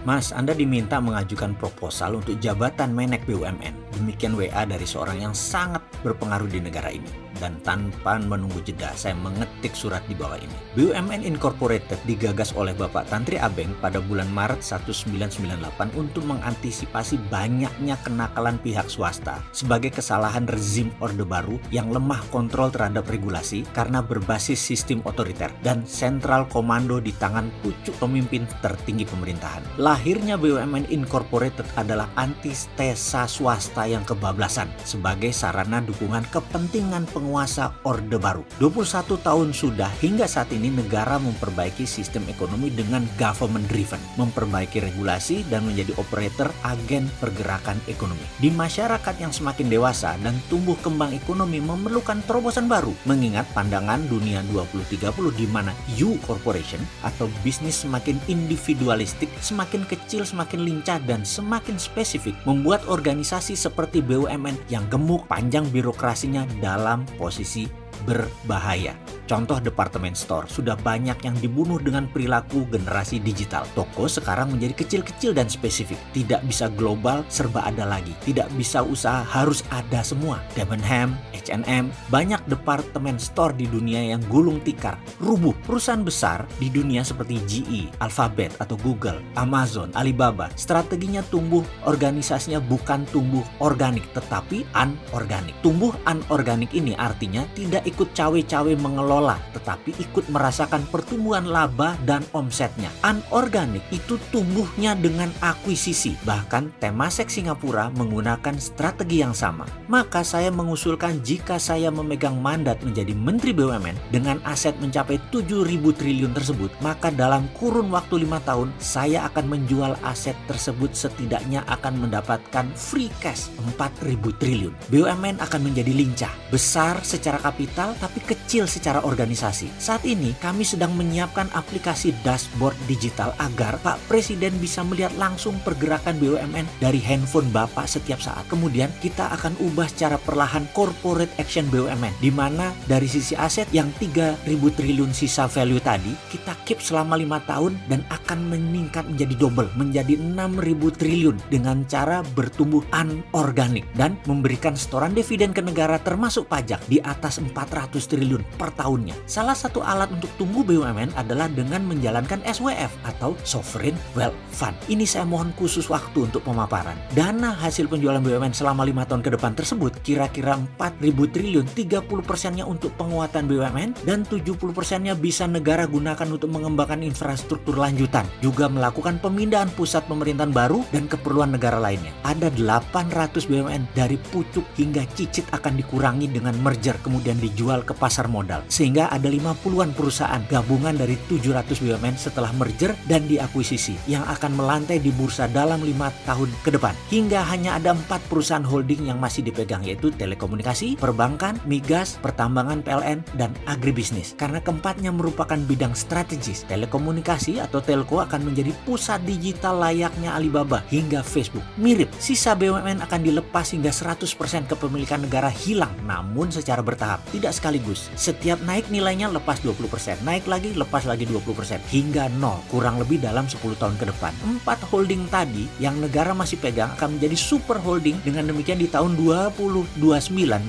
Mas, Anda diminta mengajukan proposal untuk jabatan menek BUMN. Demikian WA dari seorang yang sangat berpengaruh di negara ini. Dan tanpa menunggu jeda, saya mengetik surat di bawah ini. BUMN Incorporated digagas oleh Bapak Tantri Abeng pada bulan Maret 1998 untuk mengantisipasi banyaknya kenakalan pihak swasta sebagai kesalahan rezim Orde Baru yang lemah kontrol terhadap regulasi karena berbasis sistem otoriter dan sentral komando di tangan pucuk pemimpin tertinggi pemerintahan. Lahirnya BUMN Incorporated adalah antitesa swasta yang kebablasan sebagai sarana dukungan kepentingan penguasa Orde Baru. 21 tahun sudah hingga saat ini negara memperbaiki sistem ekonomi dengan government driven, memperbaiki regulasi dan menjadi operator agen pergerakan ekonomi. Di masyarakat yang semakin dewasa dan tumbuh kembang ekonomi memerlukan terobosan baru, mengingat pandangan dunia 2030 di mana U corporation atau bisnis semakin individualistik, semakin kecil, semakin lincah dan semakin spesifik, membuat organisasi seperti BUMN yang gemuk panjang birokrasinya dalam posisi berbahaya. Contoh departemen store, sudah banyak yang dibunuh dengan perilaku generasi digital. Toko sekarang menjadi kecil-kecil dan spesifik. Tidak bisa global, serba ada lagi. Tidak bisa usaha, harus ada semua. Debenham, H&M, banyak departemen store di dunia yang gulung tikar, rubuh. Perusahaan besar di dunia seperti GE, Alphabet atau Google, Amazon, Alibaba, strateginya tumbuh organisasinya bukan tumbuh organik, tetapi anorganik. Tumbuh anorganik ini artinya tidak ikut cawe-cawe mengelola, tetapi ikut merasakan pertumbuhan laba dan omsetnya. Anorganik itu tumbuhnya dengan akuisisi. Bahkan Temasek Singapura menggunakan strategi yang sama. Maka saya mengusulkan jika saya memegang mandat menjadi Menteri BUMN dengan aset mencapai 7.000 triliun tersebut, maka dalam kurun waktu 5 tahun saya akan menjual aset tersebut, setidaknya akan mendapatkan free cash 4.000 triliun. BUMN akan menjadi lincah, besar secara kapital tapi kecil secara organisasi. Saat ini kami sedang menyiapkan aplikasi dashboard digital agar Pak Presiden bisa melihat langsung pergerakan BUMN dari handphone Bapak setiap saat. Kemudian kita akan ubah secara perlahan corporate action BUMN, di mana dari sisi aset yang 3.000 triliun sisa value tadi kita keep selama 5 tahun dan akan meningkat menjadi double, menjadi 6.000 triliun dengan cara bertumbuh anorganik dan memberikan setoran dividen ke negara termasuk pajak di atas 400 triliun per tahunnya. Salah satu alat untuk tumbuh BUMN adalah dengan menjalankan SWF atau Sovereign Wealth Fund. Ini saya mohon khusus waktu untuk pemaparan. Dana hasil penjualan BUMN selama 5 tahun ke depan tersebut kira-kira 4.000 triliun, 30%-nya untuk penguatan BUMN dan 70%-nya bisa negara gunakan untuk mengembangkan infrastruktur lanjutan, juga melakukan pemindahan pusat pemerintahan baru dan keperluan negara lainnya. Ada 800 BUMN dari pucuk hingga cicit akan dikurangi dengan merger kemudian dijual ke pasar modal, sehingga ada 50-an perusahaan gabungan dari 700 BUMN setelah merger dan diakuisisi yang akan melantai di bursa dalam 5 tahun ke depan, hingga hanya ada 4 perusahaan holding yang masih dipegang, yaitu telekomunikasi, perbankan, migas, pertambangan PLN, dan agribisnis. Karena keempatnya merupakan bidang strategis, telekomunikasi atau telco akan menjadi pusat digital layaknya Alibaba hingga Facebook. Mirip, sisa BUMN akan dilepas hingga 100% kepemilikan negara hilang, namun secara bertahap, tidak sekaligus. Setiap naik nilainya lepas 20%, naik lagi lepas lagi 20%, hingga 0, kurang lebih dalam 10 tahun ke depan. 4 holding tadi yang negara masih pegang akan menjadi super holding. Dengan demikian di tahun 2029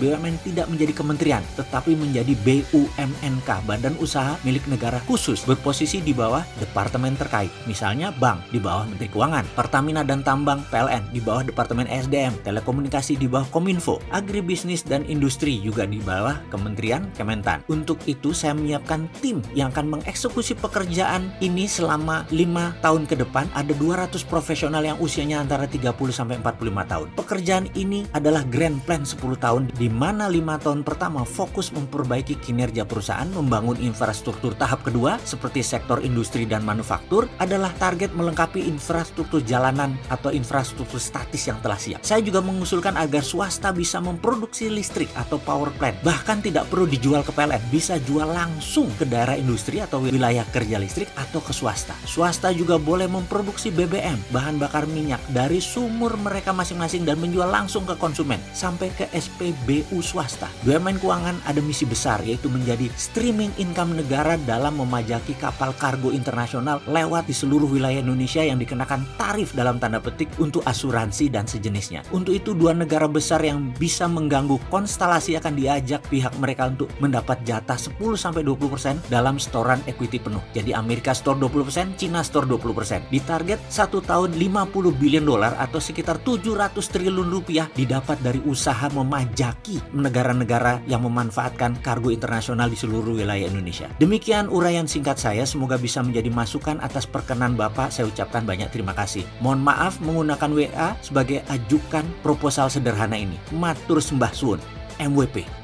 BUMN tidak menjadi kementerian, tetapi menjadi BUMNK, badan usaha milik negara khusus, berposisi di bawah departemen terkait. Misalnya bank di bawah Menteri Keuangan, Pertamina dan Tambang PLN di bawah Departemen SDM, telekomunikasi di bawah Kominfo, agribisnis dan industri juga di bawah Kementerian Kementan. Untuk itu saya menyiapkan tim yang akan mengeksekusi pekerjaan ini selama 5 tahun ke depan. Ada 200 profesional yang usianya antara 30 sampai 45 tahun. Pekerjaan ini adalah grand plan 10 tahun, di mana 5 tahun pertama fokus memperbaiki kinerja perusahaan, membangun infrastruktur. Tahap kedua seperti sektor industri dan manufaktur adalah target melengkapi infrastruktur jalanan atau infrastruktur statis yang telah siap. Saya juga mengusulkan agar swasta bisa memproduksi listrik atau power plant, bahkan tidak perlu dijual ke PLN, bisa jual langsung ke daerah industri atau wilayah kerja listrik atau ke swasta. Swasta juga boleh memproduksi BBM, bahan bakar minyak, dari sumur mereka masing-masing dan menjual langsung ke konsumen sampai ke SPBU swasta. BUMN keuangan ada misi besar, yaitu menjadi streaming income negara dalam memajaki kapal kargo internasional lewat di seluruh wilayah Indonesia yang dikenakan tarif dalam tanda petik untuk asuransi dan sejenisnya. Untuk itu dua negara besar yang bisa mengganggu konstelasi akan diajak pihak mereka untuk mendapat jatah 10-20% dalam setoran equity penuh. Jadi Amerika store 20%, Cina store 20%. Ditarget 1 tahun 50 billion dolar atau sekitar 700 triliun rupiah didapat dari usaha memajaki negara-negara yang memanfaatkan kargo internasional di seluruh wilayah Indonesia. Demikian uraian singkat saya, semoga bisa menjadi masukan. Atas perkenan Bapak saya ucapkan banyak terima kasih. Mohon maaf menggunakan WA sebagai ajukan proposal sederhana ini. Matur sembah suwun, MWP.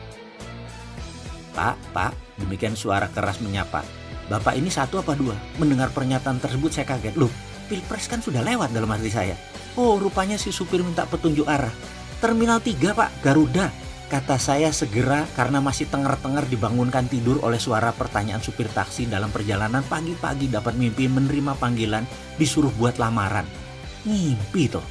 Pak, demikian suara keras menyapa. Bapak ini satu apa dua? Mendengar pernyataan tersebut saya kaget. Loh, Pilpres kan sudah lewat dalam hati saya. Oh, rupanya si supir minta petunjuk arah. Terminal 3 Pak, Garuda. Kata saya segera karena masih tengar-tengar dibangunkan tidur oleh suara pertanyaan supir taksi dalam perjalanan pagi-pagi dapat mimpi menerima panggilan disuruh buat lamaran. Ngimpi toh.